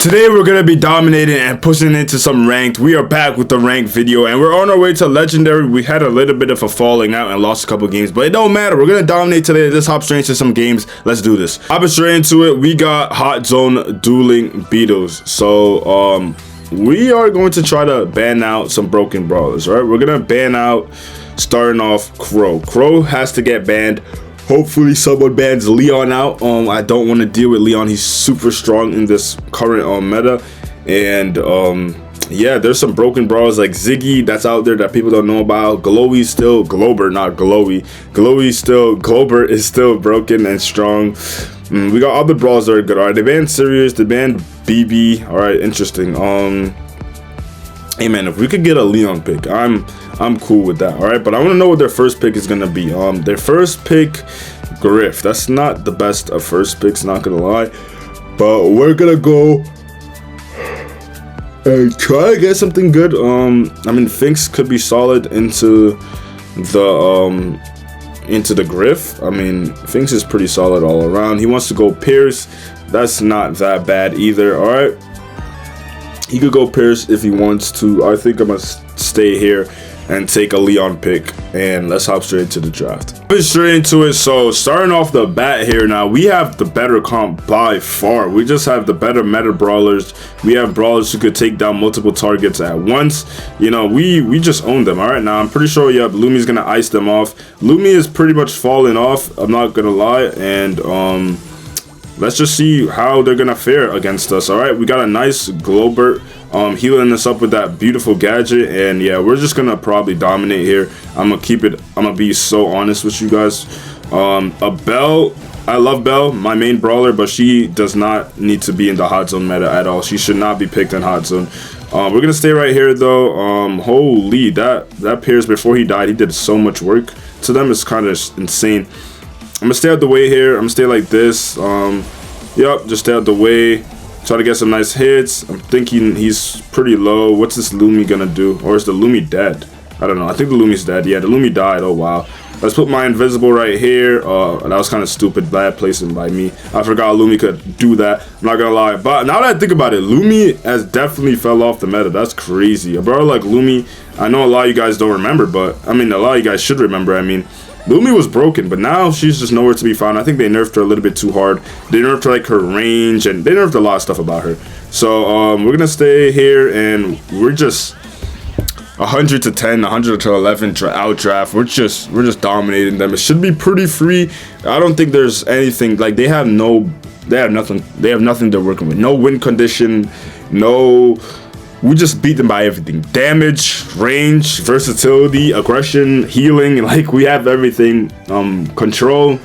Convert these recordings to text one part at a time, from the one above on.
Today we're gonna be dominating and pushing into some ranked. We are back with the ranked video and we're on our way to legendary. We had a little bit of a falling out and lost a couple games, but it don't matter. We're gonna dominate today. Let's hop straight into some games. Let's do this. Hopping straight into it. We got hot zone dueling beetles. So we are going to try to ban out some broken brawlers. All right, we're gonna ban out, starting off, Crow. Crow has to get banned. Hopefully someone bans Leon out. I don't want to deal with Leon. He's super strong in this current meta. And yeah, there's some broken brawlers like Ziggy that's out there that people don't know about. Glowy's still Glober, not Glowy. Glober is still broken and strong. We got other brawlers that are good. All right, they banned Sirius, they banned BB. All right, interesting. Hey man, if we could get a Leon pick, I'm cool with that. All right, but I want to know what their first pick is gonna be. Their first pick, Griff. That's not the best of first picks, not gonna lie, but we're gonna go and try to get something good. I mean, Finks could be solid into the Griff. I mean, Finks is pretty solid all around. He wants to go Pierce. That's not that bad either. All right. He could go Pierce if he wants to. I think I'm gonna stay here and take a Leon pick, and let's hop straight into the draft. Straight into it. So starting off the bat here, now we have the better comp by far. We just have the better meta brawlers. We have brawlers who could take down multiple targets at once. You know, we just own them. All right, now I'm pretty sure Lumi's gonna ice them off. Lumi is pretty much falling off, I'm not gonna lie, and let's just see how they're gonna fare against us. All right, we got a nice Globert healing us up with that beautiful gadget, and yeah, we're just gonna probably dominate here. I'm gonna be so honest with you guys. A Belle, I love Belle, my main brawler, but she does not need to be in the hot zone meta at all. She should not be picked in hot zone. We're gonna stay right here though. Holy, that Pierce, before he died, he did so much work to them. It's kind of insane. I'm gonna stay out the way here. I'm gonna stay like this. Yep, just stay out the way. Try to get some nice hits. I'm thinking he's pretty low. What's this Lumi gonna do? Or is the Lumi dead? I don't know. I think the Lumi's dead. Yeah, the Lumi died. Oh wow. Let's put my invisible right here. That was kind of stupid, bad placement by me. I forgot Lumi could do that. I'm not gonna lie. But now that I think about it, Lumi has definitely fell off the meta. That's crazy. A brawler like Lumi, I know a lot of you guys don't remember, but I mean, a lot of you guys should remember. I mean, Lumi was broken, but now she's just nowhere to be found. I think they nerfed her a little bit too hard. They nerfed her, like, her range, and they nerfed a lot of stuff about her. So we're gonna stay here, and we're just 100 to 10, 100 to 11 out draft. We're just dominating them. It should be pretty free. I don't think there's anything like they have nothing they're working with. No win condition, no. We just beat them by everything. Damage, range, versatility, aggression, healing. Like, we have everything. Control.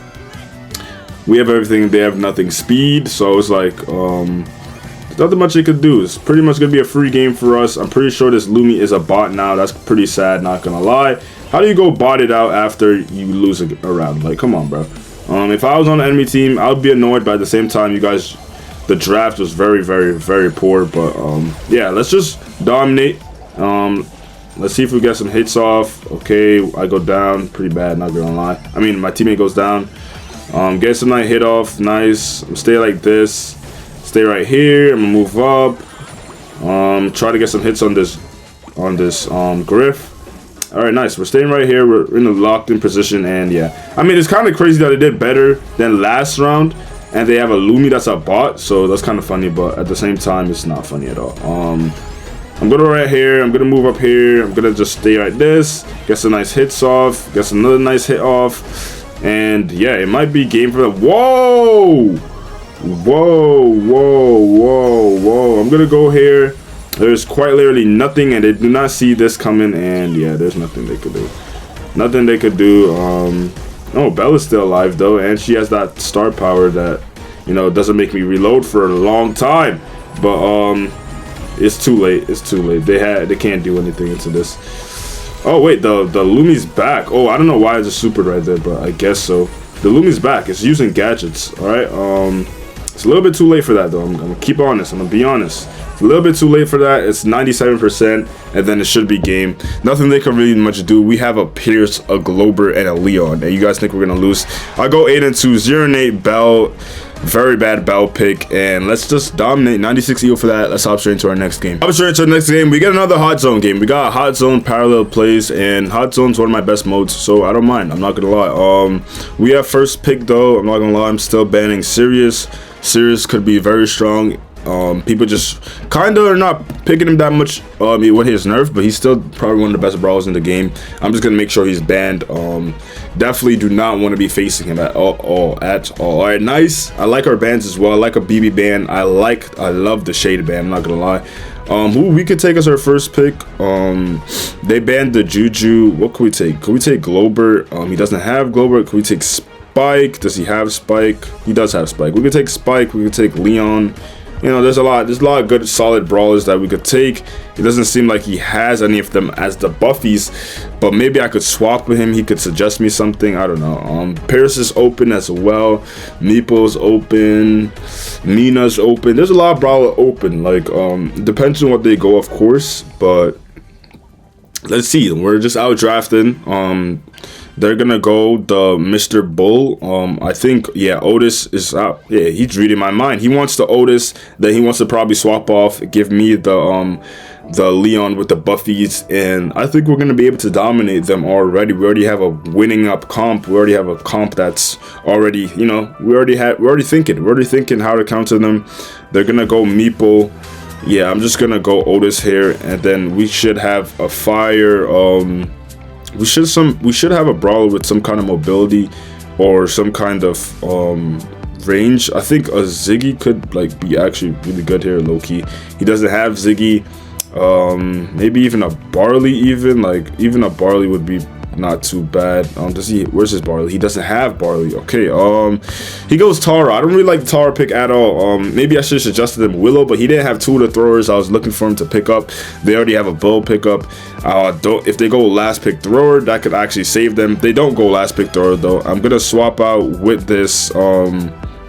We have everything. They have nothing. Speed. So it's like, there's nothing much they could do. It's pretty much going to be a free game for us. I'm pretty sure this Lumi is a bot now. That's pretty sad, not going to lie. How do you go bot it out after you lose a round? Like, come on, bro. If I was on the enemy team, I would be annoyed, but at the same time, you guys... The draft was very, very, very poor, but yeah, let's just dominate. Let's see if we get some hits off. Okay, I go down pretty bad, not gonna lie. I mean, my teammate goes down. Get some nice hit off, nice. Stay like this. Stay right here. I'm gonna move up. Try to get some hits on this Griff. All right, nice. We're staying right here. We're in a locked-in position, and yeah, I mean, it's kind of crazy that they did better than last round. And they have a Lumi that's a bot, so that's kind of funny, but at the same time, it's not funny at all. I'm gonna right here, I'm gonna move up here, I'm gonna just stay like this, get some nice hits off, get another nice hit off, and yeah, it might be game for them. Whoa! Whoa! I'm gonna go here. There's quite literally nothing, and they do not see this coming, and yeah, there's nothing they could do. Nothing they could do. Oh, Bella's still alive though, and she has that star power that, you know, doesn't make me reload for a long time. But it's too late. It's too late. They can't do anything into this. Oh wait, the Lumi's back. Oh, I don't know why it's a super right there, but I guess so. The Lumi's back. It's using gadgets. All right. It's a little bit too late for that though. I'm gonna keep honest. I'm gonna be honest. It's a little bit too late for that. It's 97%, and then it should be game. Nothing they can really much do. We have a Pierce, a Glober, and a Leon. And you guys think we're gonna lose? I go 8-2, 0-8, Bell. Very bad battle pick, and let's just dominate. 96 EO for that. Let's hop straight into our next game. Hop straight into our next game. We get another hot zone game. We got hot zone parallel plays, and hot zone's one of my best modes, so I don't mind. I'm not gonna lie. We have first pick though. I'm not gonna lie. I'm still banning Sirius. Sirius could be very strong. People just kind of are not picking him that much with his nerf, but he's still probably one of the best brawlers in the game. I'm just gonna make sure he's banned. Definitely do not want to be facing him at all. All right, nice. I like our bans as well. I like a BB ban. I love the shade ban. I'm not gonna lie. Who we could take as our first pick? They banned the Juju. What could we take? Could we take Glober? He doesn't have Glober. Could we take Spike? Does he have Spike? He does have Spike. We could take Spike. We could take Leon. You know, there's a lot of good solid brawlers that we could take. It doesn't seem like he has any of them as the buffies, but maybe I could swap with him. He could suggest me something. I don't know. Paris is open as well. Meeple's open. Nina's open. There's a lot of brawler open. Like, depends on what they go, of course, but let's see. We're just out drafting. They're gonna go the Mr. Bull. I think, yeah, Otis is out. Yeah, he's reading my mind. He wants the Otis, then he wants to probably swap off, give me the Leon with the buffies, and I think we're gonna be able to dominate them already. We already have a winning up comp. We already have a comp that's already, you know, we're already thinking how to counter them. They're gonna go Meeple. Yeah, I'm just gonna go Otis here, and then we should have a fire. We should have a brawler with some kind of mobility or some kind of range. I think a Ziggy could like be actually really good here, low key. He doesn't have Ziggy. Maybe even a Barley, even a Barley would be not too bad. Where's his Barley? He doesn't have Barley. Okay, he goes Tara. I don't really like the Tara pick at all. Maybe I should have suggested him Willow, but he didn't have two of the throwers I was looking for him to pick up. They already have a Bull pickup. If they go last pick thrower, that could actually save them. They don't go last pick thrower though. I'm gonna swap out with this.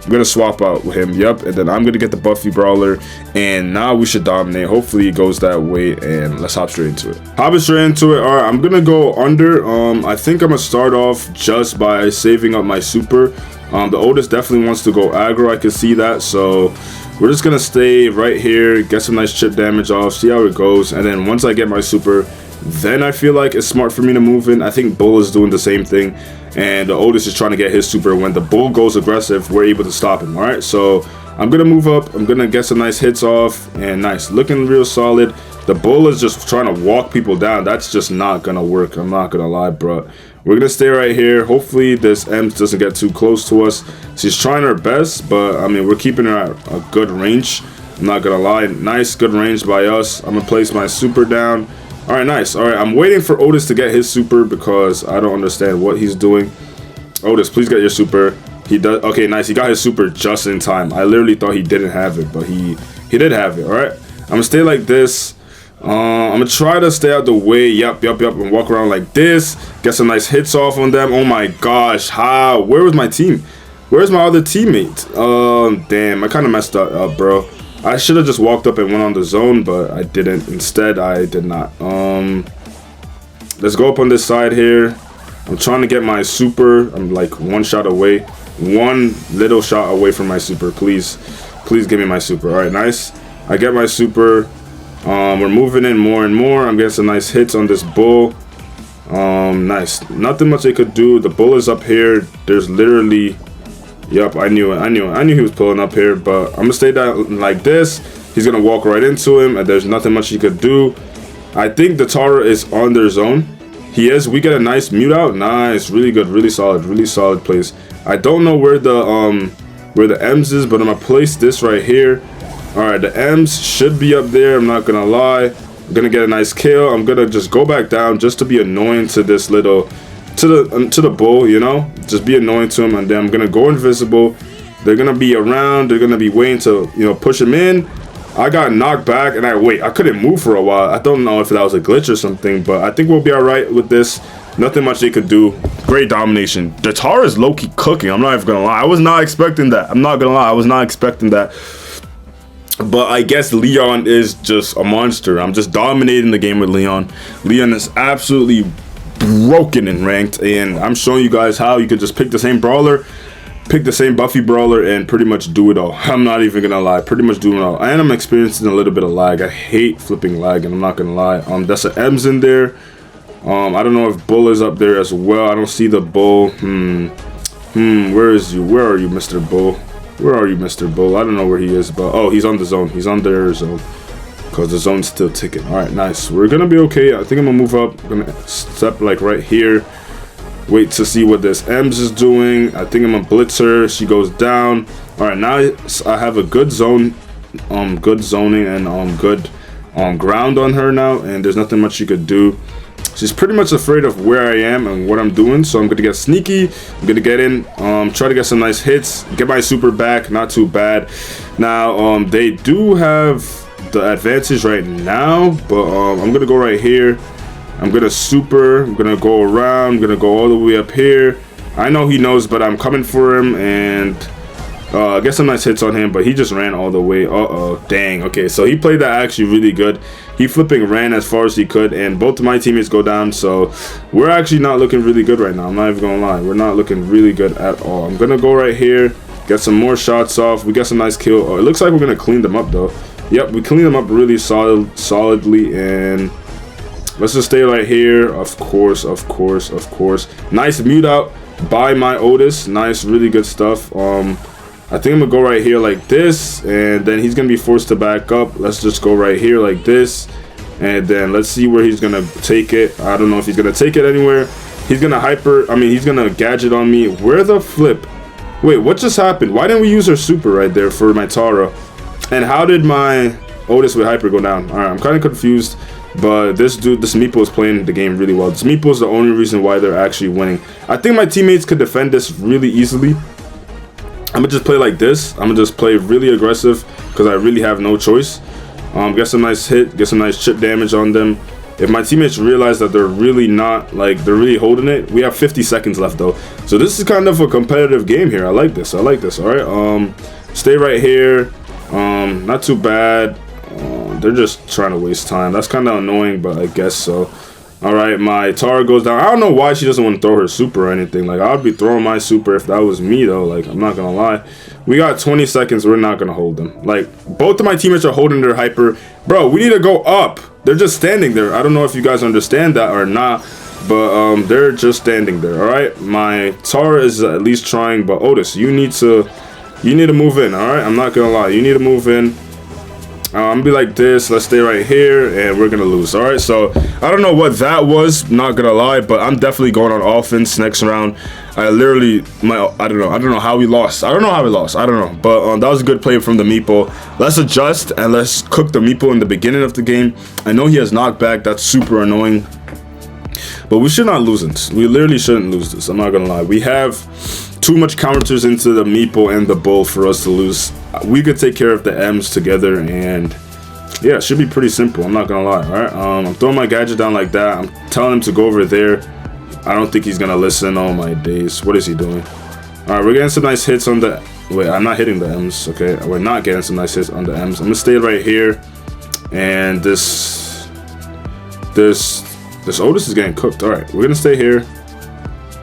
I'm gonna swap out with him. Yep, and then I'm gonna get the Buffy brawler, and now we should dominate. Hopefully it goes that way, and let's hop straight into it. Hopping straight into it. All right, I'm gonna go under. I think I'm gonna start off just by saving up my super. The Otis definitely wants to go aggro. I can see that, so we're just gonna stay right here, get some nice chip damage off, see how it goes, and then once I get my super, then I feel like it's smart for me to move in. I think Bull is doing the same thing, and the Otis is trying to get his super. When the Bull goes aggressive, we're able to stop him. All right, so I'm gonna move up. I'm gonna get some nice hits off, and nice, looking real solid. The Bull is just trying to walk people down. That's just not gonna work. I'm not gonna lie, bro. We're gonna stay right here. Hopefully this Ems doesn't get too close to us. She's trying her best, but I mean, we're keeping her at a good range. I'm not gonna lie. Nice, good range by us. I'm gonna place my super down. All right, nice. All right, I'm waiting for Otis to get his super because I don't understand what he's doing. Otis, please get your super. He does. Okay, nice. He got his super just in time. I literally thought he didn't have it, but he did have it. All right, I'm gonna stay like this. I'm gonna try to stay out the way. Yep, and walk around like this. Get some nice hits off on them. Oh my gosh, how? Where was my team? Where's my other teammate? Damn, I kind of messed up, bro. I should have just walked up and went on the zone, but I didn't. Instead, I did not. Let's go up on this side here. I'm trying to get my super. I'm like one shot away. One little shot away from my super. Please give me my super. All right, nice. I get my super. We're moving in more and more. I'm getting some nice hits on this Bull. Nice. Nothing much they could do. The Bull is up here. There's literally... Yep, I knew he was pulling up here, but I'm gonna stay down like this. He's gonna walk right into him, and there's nothing much he could do. I think the Tara is on their zone. He is. We get a nice mute out. Nice, really good, really solid place. I don't know where the Ems is, but I'm gonna place this right here. All right, the Ems should be up there. I'm not gonna lie. I'm gonna get a nice kill. I'm gonna just go back down just to be annoying to this little. To the Bull, you know, just be annoying to him, and then I'm gonna go invisible. They're gonna be around. They're gonna be waiting to, you know, push him in. I got knocked back, and I couldn't move for a while. I don't know if that was a glitch or something, but I think we'll be all right with this. Nothing much they could do. Great domination. The Tara is low-key cooking. I'm not even gonna lie. I was not expecting that. I'm not gonna lie. I was not expecting that. But I guess Leon is just a monster. I'm just dominating the game with Leon. Leon is absolutely broken in ranked, and I'm showing you guys how you could just pick the same brawler pick the same Buffy brawler and pretty much do it all. I'm not even gonna lie, pretty much doing it all. And I'm experiencing a little bit of lag. I hate flipping lag, and I'm not gonna lie. That's an M's in there. I don't know if Bull is up there as well. I don't see the Bull. Where is you? Where are you, Mr. Bull? Where are you, Mr. Bull? I don't know where he is, but oh, he's on the zone. He's on their zone because the zone's still ticking. All right, nice. We're gonna be okay. I think I'm gonna move up. I'm gonna step like right here. Wait to see what this M's is doing. I think I'm gonna blitz her. She goes down. All right, now I have a good zone, good zoning and good ground on her now, and there's nothing much you could do. She's pretty much afraid of where I am and what I'm doing, so I'm gonna get sneaky. I'm gonna get in, try to get some nice hits, get my super back. Not too bad. Now they do have the advantage right now, but I'm gonna go right here. I'm gonna super, I'm gonna go around, I'm gonna go all the way up here. I know he knows, but I'm coming for him and get some nice hits on him, but he just ran all the way. Dang. Okay, so he played that actually really good. He flipping ran as far as he could, and both of my teammates go down, so we're actually not looking really good right now. I'm not even gonna lie, we're not looking really good at all. I'm gonna go right here, get some more shots off. We got some nice kill. Oh, it looks like we're gonna clean them up though. Yep, we clean them up really solidly, and let's just stay right here. Of course. Nice mute out by my Otis. Nice, really good stuff. I think I'm gonna go right here like this, and then he's gonna be forced to back up. Let's just go right here like this, and then let's see where he's gonna take it. I don't know if he's gonna take it anywhere. He's gonna he's gonna gadget on me. Where the flip? Wait, what just happened? Why didn't we use our super right there for my Tara? And how did my Otis with hyper go down? All right, I'm kind of confused. But this Meepo is playing the game really well. This Meepo is the only reason why they're actually winning. I think my teammates could defend this really easily. I'm gonna just play like this. I'm gonna just play really aggressive because I really have no choice. Get some nice hit, get some nice chip damage on them. If my teammates realize that they're really not, like, they're really holding it, we have 50 seconds left though. So this is kind of a competitive game here. I like this. All right. Stay right here. Not too bad. They're just trying to waste time. That's kind of annoying, but I guess so. All right, my Tara goes down. I don't know why she doesn't want to throw her super or anything. Like, I'd be throwing my super if that was me, though. Like, I'm not going to lie. We got 20 seconds. We're not going to hold them. Like, both of my teammates are holding their hyper. Bro, we need to go up. They're just standing there. I don't know if you guys understand that or not, but they're just standing there, all right? My Tara is at least trying, but Otis, you need to move in, all right? I'm not going to lie. You need to move in. I'm gonna be like this. Let's stay right here, and we're gonna lose. All right. So I don't know what that was. Not gonna lie, but I'm definitely going on offense next round. I don't know how we lost. I don't know. But that was a good play from the Meepo. Let's adjust and let's cook the Meepo in the beginning of the game. I know he has knockback. That's super annoying. But we should not lose this. We literally shouldn't lose this. I'm not gonna lie. We have too much counters into the Meepo and the Bull for us to lose. We could take care of the M's together, and yeah, it should be pretty simple. I'm not gonna lie. All right, I'm throwing my gadget down like that. I'm telling him to go over there. I don't think he's gonna listen. Oh my days, what is he doing? All right, we're getting some nice hits on the. Wait, I'm not hitting the M's. Okay, we're not getting some nice hits on the M's. I'm gonna stay right here, and this Otis is getting cooked. All right, we're gonna stay here.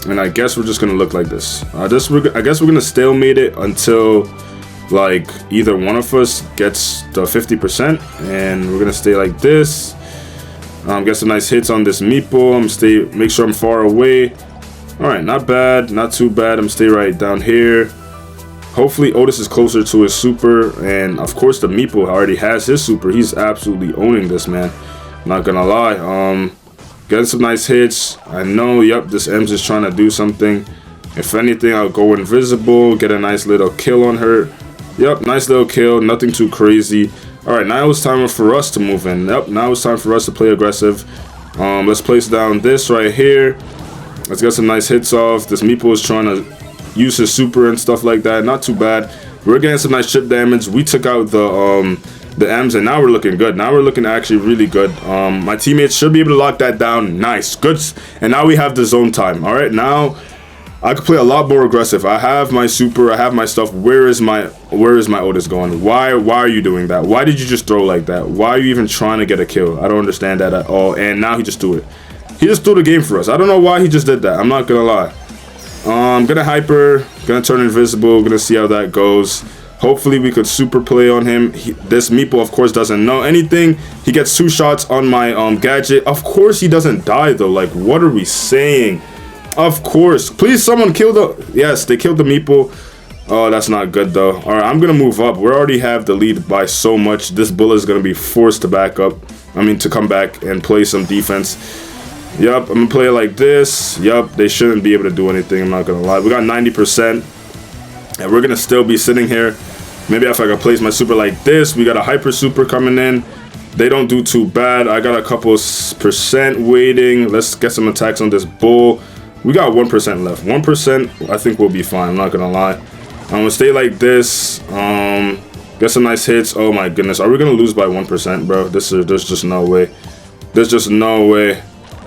And I guess we're just gonna look like this. I guess we're gonna stalemate it until like either one of us gets the 50%, and we're gonna stay like this. Get some nice hits on this Meepo. Make sure I'm far away. All right, not bad, not too bad. I'm stay right down here. Hopefully Otis is closer to his super, and of course the Meepo already has his super. He's absolutely owning this, man. Not gonna lie. Getting some nice hits. I know, yep, this M's is trying to do something. If anything, I'll go invisible, get a nice little kill on her. Yep, nice little kill, nothing too crazy. All right, now it's time for us to move in. Yep, now it's time for us to play aggressive. Let's place down this right here. Let's get some nice hits off. This Meepo is trying to use his super and stuff like that. Not too bad. We're getting some nice chip damage. We took out the M's, and now we're looking good. Now we're looking actually really good. My teammates should be able to lock that down. Nice, good. And now we have the zone time. All right, now I could play a lot more aggressive. I have my super, I have my stuff. Where is my Otis going? Why are you doing that? Why did you just throw like that? Why are you even trying to get a kill? I don't understand that at all. And now he just threw it. He just threw the game for us. I don't know why he just did that. I'm not gonna lie. I'm gonna hyper. Gonna turn invisible. Gonna see how that goes. Hopefully we could super play on him. This meeple, of course, doesn't know anything. He gets 2 shots on my gadget. Of course he doesn't die though. Like, what are we saying? Of course. Please, someone kill the... Yes, they killed the meeple. Oh, that's not good though. All right, I'm gonna move up. We already have the lead by so much. This bullet is gonna be forced to back up. I mean, to come back and play some defense. Yup, I'm gonna play it like this. Yup, they shouldn't be able to do anything. I'm not gonna lie. We got 90%. And we're gonna still be sitting here. Maybe if I could place my super like this. We got a hyper super coming in. They don't do too bad. I got a couple percent waiting. Let's get some attacks on this bull. We got 1% left. 1%, I think we'll be fine. I'm not gonna lie. I'm gonna stay like this. Get some nice hits. Oh my goodness. Are we gonna lose by 1%, bro? There's just no way. There's just no way.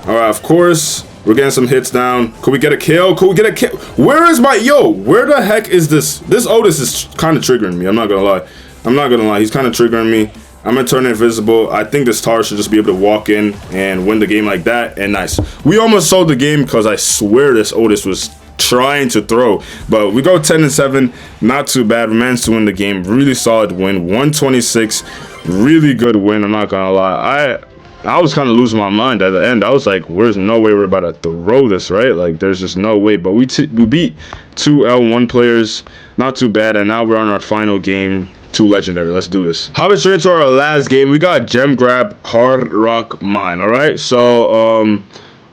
Alright, of course. We're getting some hits down. Could we get a kill? Could we get a kill? Where is my... Yo, where the heck is this? This Otis is kind of triggering me. I'm not gonna lie. I'm not gonna lie. He's kind of triggering me. I'm gonna turn invisible. I think this Tar should just be able to walk in and win the game like that. And nice. We almost sold the game because I swear this Otis was trying to throw. But we go 10-7. Not too bad. We managed to win the game. Really solid win. 126. Really good win. I'm not gonna lie. I was kind of losing my mind at the end. I was like, there's no way we're about to throw this, right? Like, there's just no way. But we beat 2 L1 players. Not too bad. And now we're on our final game. 2 legendary. Let's do this. Hopping straight into our last game. We got Gem Grab Hard Rock Mine. All right. So,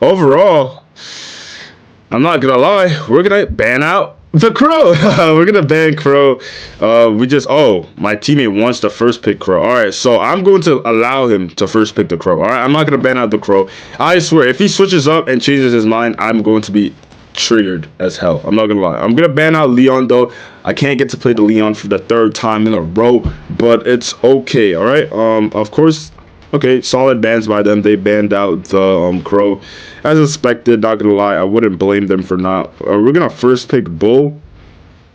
overall, I'm not going to lie. We're going to ban out the Crow. We're gonna ban Crow. My teammate wants to first pick Crow. All right, so I'm going to allow him to first pick the Crow. All right, I'm not gonna ban out the Crow. I swear, if he switches up and changes his mind, I'm going to be triggered as hell. I'm not gonna lie. I'm gonna ban out Leon though. I can't get to play the Leon for the 3rd time in a row, but it's okay. All right. Of course. Okay, solid bans by them. They banned out the Crow. As expected, not gonna lie, I wouldn't blame them for not. We're gonna first pick Bull.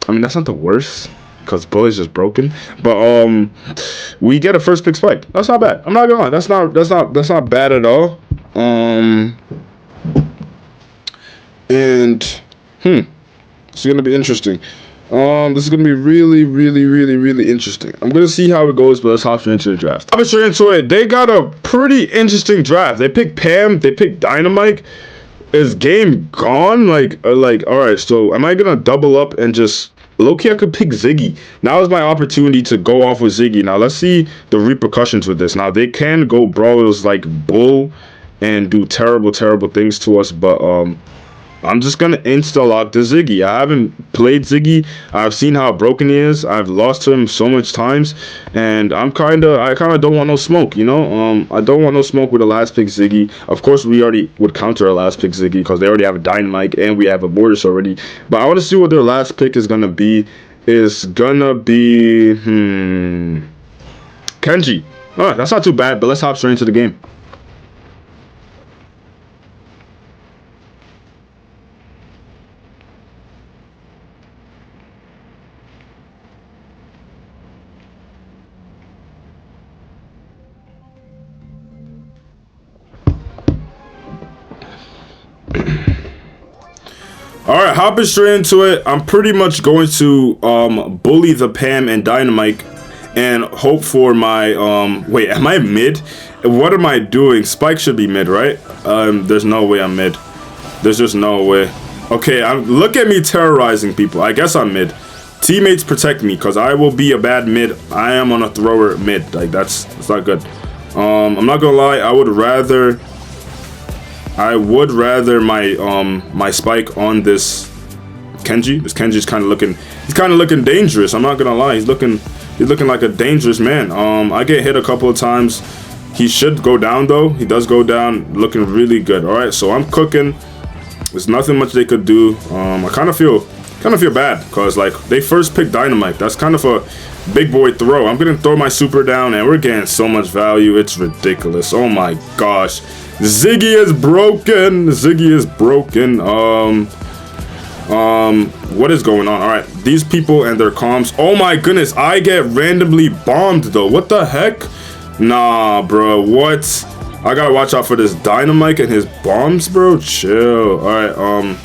I mean, that's not the worst, because Bull is just broken. But we get a first pick Spike. That's not bad. I'm not gonna lie. That's not bad at all. It's gonna be interesting. This is gonna be really interesting. I'm gonna see how it goes, but let's hop straight into the draft. Hop straight into it. They got a pretty interesting draft. They picked Pam. They picked Dynamite. Is game gone? Like, all right. So, am I gonna double up and just low-key? I could pick Ziggy. Now is my opportunity to go off with Ziggy. Now let's see the repercussions with this. Now they can go brawlers like Bull and do terrible things to us, but I'm just gonna insta-lock the Ziggy. I haven't played Ziggy. I've seen how broken he is. I've lost to him so much times, and I kind of don't want no smoke, you know. I don't want no smoke with the last pick Ziggy. Of course, we already would counter our last pick Ziggy because they already have a Dynamite and we have a Mortis already. But I want to see what their last pick is gonna be. It's gonna be Kenji. All right, that's not too bad. But let's hop straight into the game. Alright, hopping straight into it. I'm pretty much going to bully the Pam and Dynamite and hope for my wait, am I mid? What am I doing? Spike should be mid, right? There's no way I'm mid. There's just no way. Okay, look at me terrorizing people. I guess I'm mid. Teammates protect me because I will be a bad mid. I am on a thrower mid. Like that's not good. I'm not gonna lie, I would rather my Spike on this Kenji. This Kenji's kind of looking dangerous. I'm not gonna lie. He's looking like a dangerous man. I get hit a couple of times. He should go down though. He does go down, looking really good. All right, so I'm cooking. There's nothing much they could do. I kind of feel bad because like they first picked Dynamite. That's kind of a big boy throw. I'm gonna throw my super down and we're getting so much value. It's ridiculous. Oh my gosh. Ziggy is broken. Ziggy is broken. What is going on? All right, these people and their comms. Oh my goodness, I get randomly bombed though. What the heck? Nah, bro. What? I gotta watch out for this Dynamite and his bombs, bro. Chill. All right.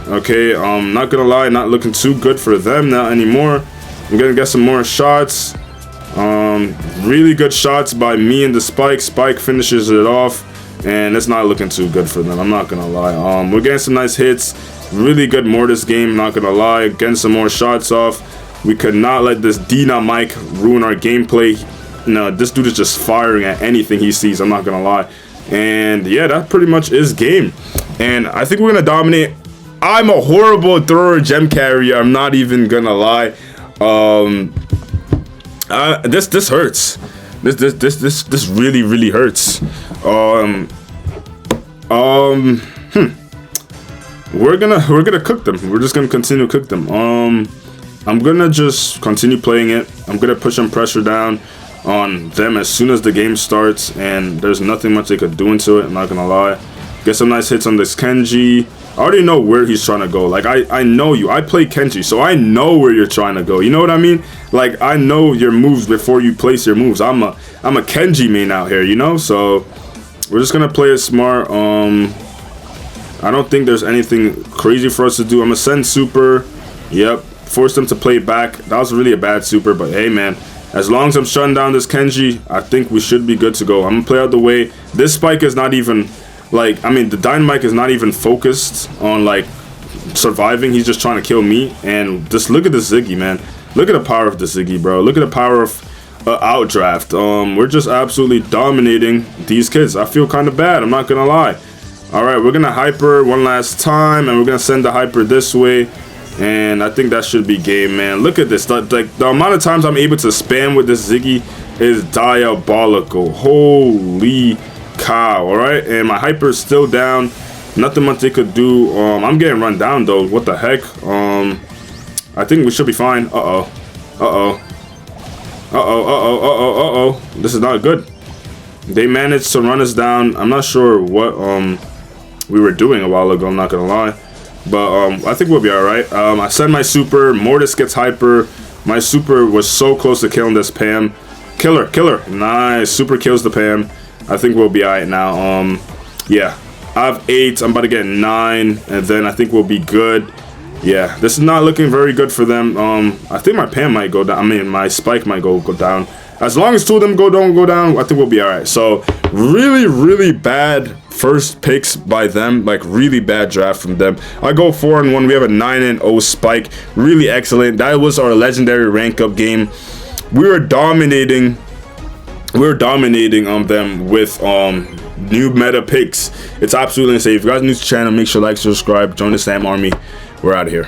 Okay, not gonna lie, not looking too good for them now anymore. I'm gonna get some more shots. Really good shots by me and the Spike. Spike finishes it off, and it's not looking too good for them. I'm not gonna lie. We're getting some nice hits. Really good Mortis game, not gonna lie. Getting some more shots off. We could not let this Dina Mike ruin our gameplay. No, this dude is just firing at anything he sees, I'm not gonna lie. And yeah, that pretty much is game. And I think we're gonna dominate. I'm a horrible thrower gem carrier, I'm not even gonna lie. This hurts. This really hurts. We're gonna cook them. We're just gonna continue to cook them. I'm gonna just continue playing it. I'm gonna push some pressure down on them as soon as the game starts, and there's nothing much they could do into it, I'm not gonna lie. Get some nice hits on this Kenji. I already know where he's trying to go. Like, I know you. I play Kenji, so I know where you're trying to go. You know what I mean? Like, I know your moves before you place your moves. I'm a Kenji main out here, you know? So, we're just gonna play it smart. I don't think there's anything crazy for us to do. I'm gonna send super. Yep. Force them to play back. That was really a bad super, but hey, man. As long as I'm shutting down this Kenji, I think we should be good to go. I'm gonna play out the way. This Spike is not even... Like, I mean, the Dynamite is not even focused on, like, surviving. He's just trying to kill me. And just look at the Ziggy, man. Look at the power of the Ziggy, bro. Look at the power of Outdraft. We're just absolutely dominating these kids. I feel kind of bad. I'm not going to lie. All right, we're going to hyper one last time. And we're going to send the hyper this way. And I think that should be game, man. Look at this. Like, the amount of times I'm able to spam with this Ziggy is diabolical. Holy cow. All right, and my hyper is still down. Nothing much they could do. I'm getting run down though. What the heck? I think we should be fine. This is not good. They managed to run us down. I'm not sure what we were doing a while ago, I'm not gonna lie, but I think we'll be all right. I send my super. Mortis gets hyper. My super was so close to killing this Pam. Killer. Nice. Super kills the Pam. I think we'll be alright now. Yeah, I have 8. I'm about to get 9, and then I think we'll be good. Yeah, this is not looking very good for them. I think my Pam might go down. I mean, my Spike might go down. As long as 2 of them don't go down, I think we'll be alright. So, really bad first picks by them. Like, really bad draft from them. I go 4-1. We have a 9-0 Spike. Really excellent. That was our legendary rank up game. We were dominating. We're dominating them with new meta picks. It's absolutely insane. If you guys are new to the channel, make sure to like, subscribe, join the Sam Army. We're out of here.